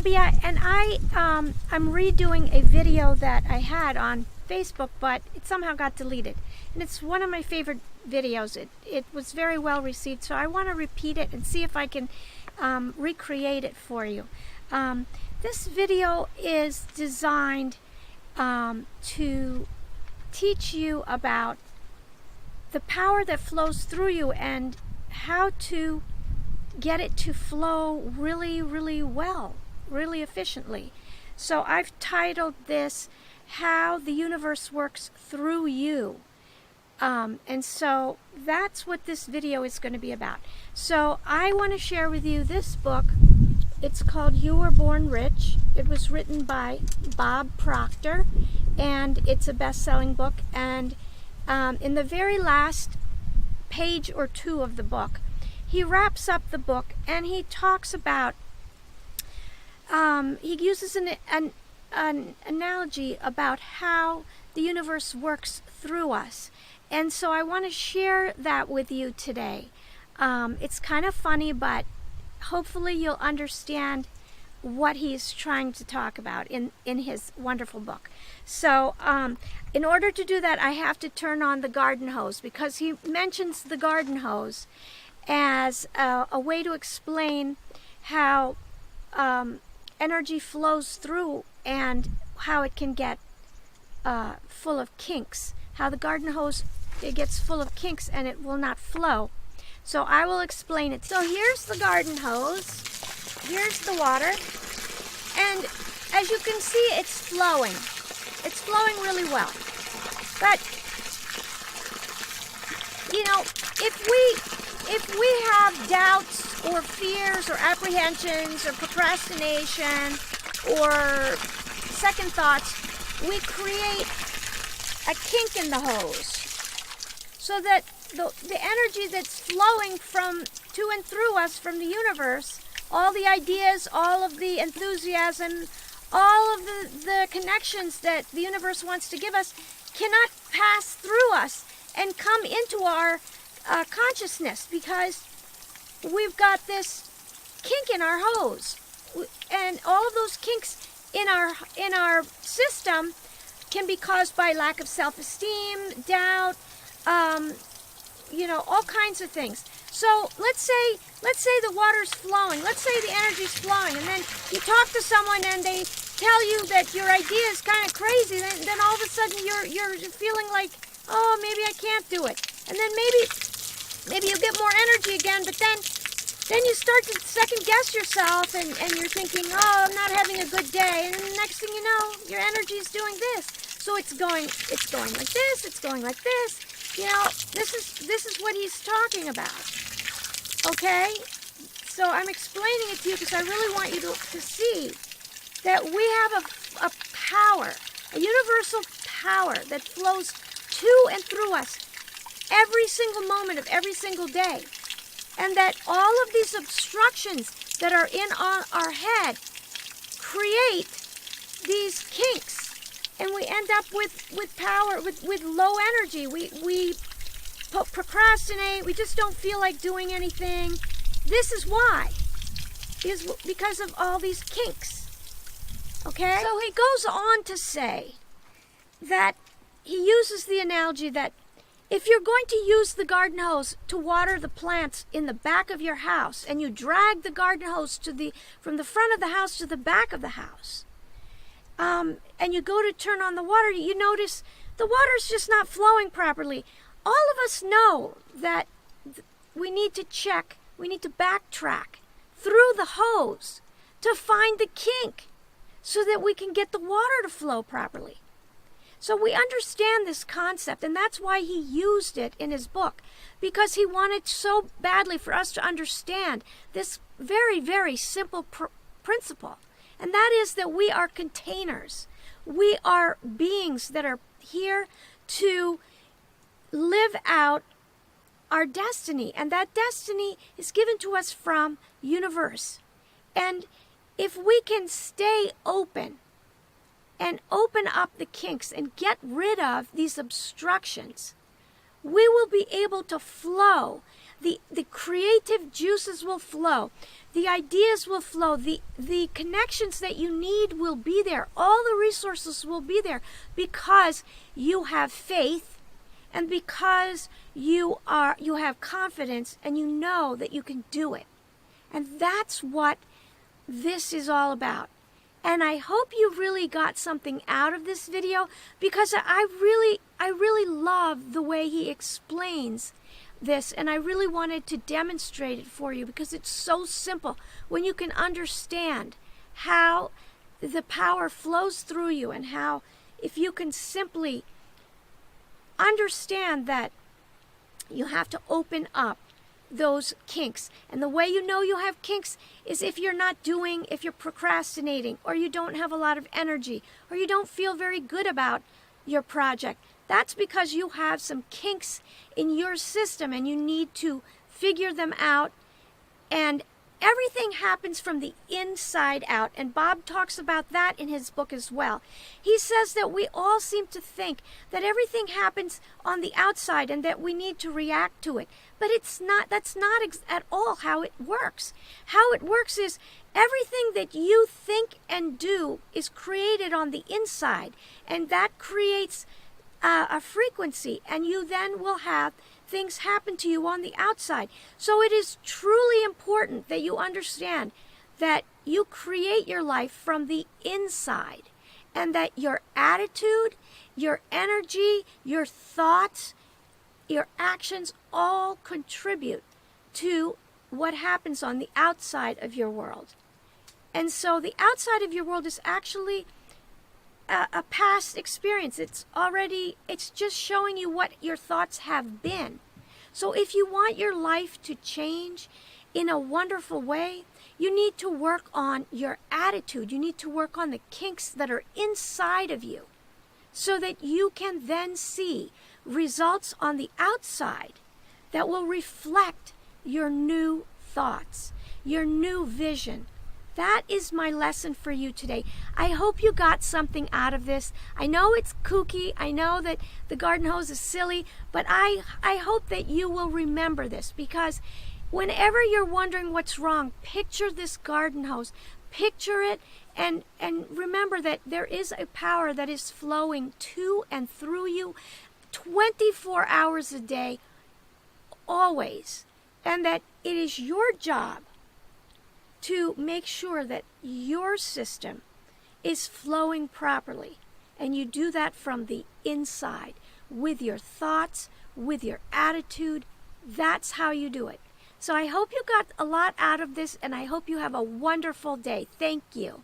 Tobia, and I'm redoing a video that I had on Facebook, but it somehow got deleted. And it's one of my favorite videos. It was very well received, so I want to repeat it and see if I can recreate it for you. This video is designed to teach you about the power that flows through you and how to get it to flow really, really well, really efficiently. So I've titled this, How the Universe Works Through You. And so that's what this video is going to be about. So I want to share with you this book. It's called You Were Born Rich. It was written by Bob Proctor, and it's a best-selling book. And in the very last page or two of the book, he wraps up the book and he talks about, he uses an analogy about how the universe works through us. And so I want to share that with you today. It's kind of funny, but hopefully you'll understand what he's trying to talk about in his wonderful book. So in order to do that, I have to turn on the garden hose, because he mentions the garden hose as a way to explain how energy flows through and how it can get full of kinks. How the garden hose, it gets full of kinks and it will not flow. So I will explain it. So here's the garden hose. Here's the water. And as you can see, it's flowing. It's flowing really well. But, you know, if we have doubts or fears or apprehensions or procrastination or second thoughts, we create a kink in the hose so that the energy that's flowing to and through us from the universe, all the ideas, all of the enthusiasm, all of the connections that the universe wants to give us, cannot pass through us and come into our consciousness, because we've got this kink in our hose, and all of those kinks in our system can be caused by lack of self-esteem, doubt, you know, all kinds of things. So let's say the water's flowing, let's say the energy's flowing, and then you talk to someone and they tell you that your idea is kind of crazy, then all of a sudden you're feeling like, oh, maybe I can't do it. And then maybe you get more energy again, but then you start to second guess yourself and you're thinking, oh, I'm not having a good day. And then the next thing you know, your energy is doing this. So it's going like this, it's going like this. You know, this is what he's talking about. Okay? So I'm explaining it to you because I really want you to see that we have a power, a universal power that flows to and through us every single moment of every single day. And that all of these obstructions that are in our head create these kinks. And we end up with power, with low energy. We procrastinate. We just don't feel like doing anything. This is why. Is because of all these kinks. Okay? So he goes on to say that he uses the analogy that if you're going to use the garden hose to water the plants in the back of your house, and you drag the garden hose from the front of the house to the back of the house, and you go to turn on the water, you notice the water's just not flowing properly. All of us know that we need to check, we need to backtrack through the hose to find the kink so that we can get the water to flow properly. So we understand this concept, and that's why he used it in his book, because he wanted so badly for us to understand this very, very simple principle. And that is that we are containers. We are beings that are here to live out our destiny. And that destiny is given to us from universe. And if we can stay open and open up the kinks and get rid of these obstructions, we will be able to flow. The creative juices will flow. The ideas will flow. The connections that you need will be there. All the resources will be there because you have faith and because you have confidence and you know that you can do it. And that's what this is all about. And I hope you really got something out of this video, because I really love the way he explains this, and I really wanted to demonstrate it for you because it's so simple when you can understand how the power flows through you, and how if you can simply understand that you have to open up those kinks. And the way you know you have kinks is if you're procrastinating, or you don't have a lot of energy, or you don't feel very good about your project. That's because you have some kinks in your system and you need to figure them out. And everything happens from the inside out. And Bob talks about that in his book as well. He says that we all seem to think that everything happens on the outside and that we need to react to it. But that's not at all how it works. How it works is everything that you think and do is created on the inside. And that creates a frequency, and you then will have things happen to you on the outside. So it is truly important that you understand that you create your life from the inside, and that your attitude, your energy, your thoughts, your actions all contribute to what happens on the outside of your world. And so the outside of your world is actually a past experience. It's just showing you what your thoughts have been. So if you want your life to change in a wonderful way, you need to work on your attitude. You need to work on the kinks that are inside of you, so that you can then see results on the outside that will reflect your new thoughts, your new vision. That is my lesson for you today. I hope you got something out of this. I know it's kooky. I know that the garden hose is silly, but I hope that you will remember this, because whenever you're wondering what's wrong, picture this garden hose. Picture it and remember that there is a power that is flowing to and through you 24 hours a day, always. And that it is your job to make sure that your system is flowing properly. And you do that from the inside, with your thoughts, with your attitude. That's how you do it. So I hope you got a lot out of this, and I hope you have a wonderful day. Thank you.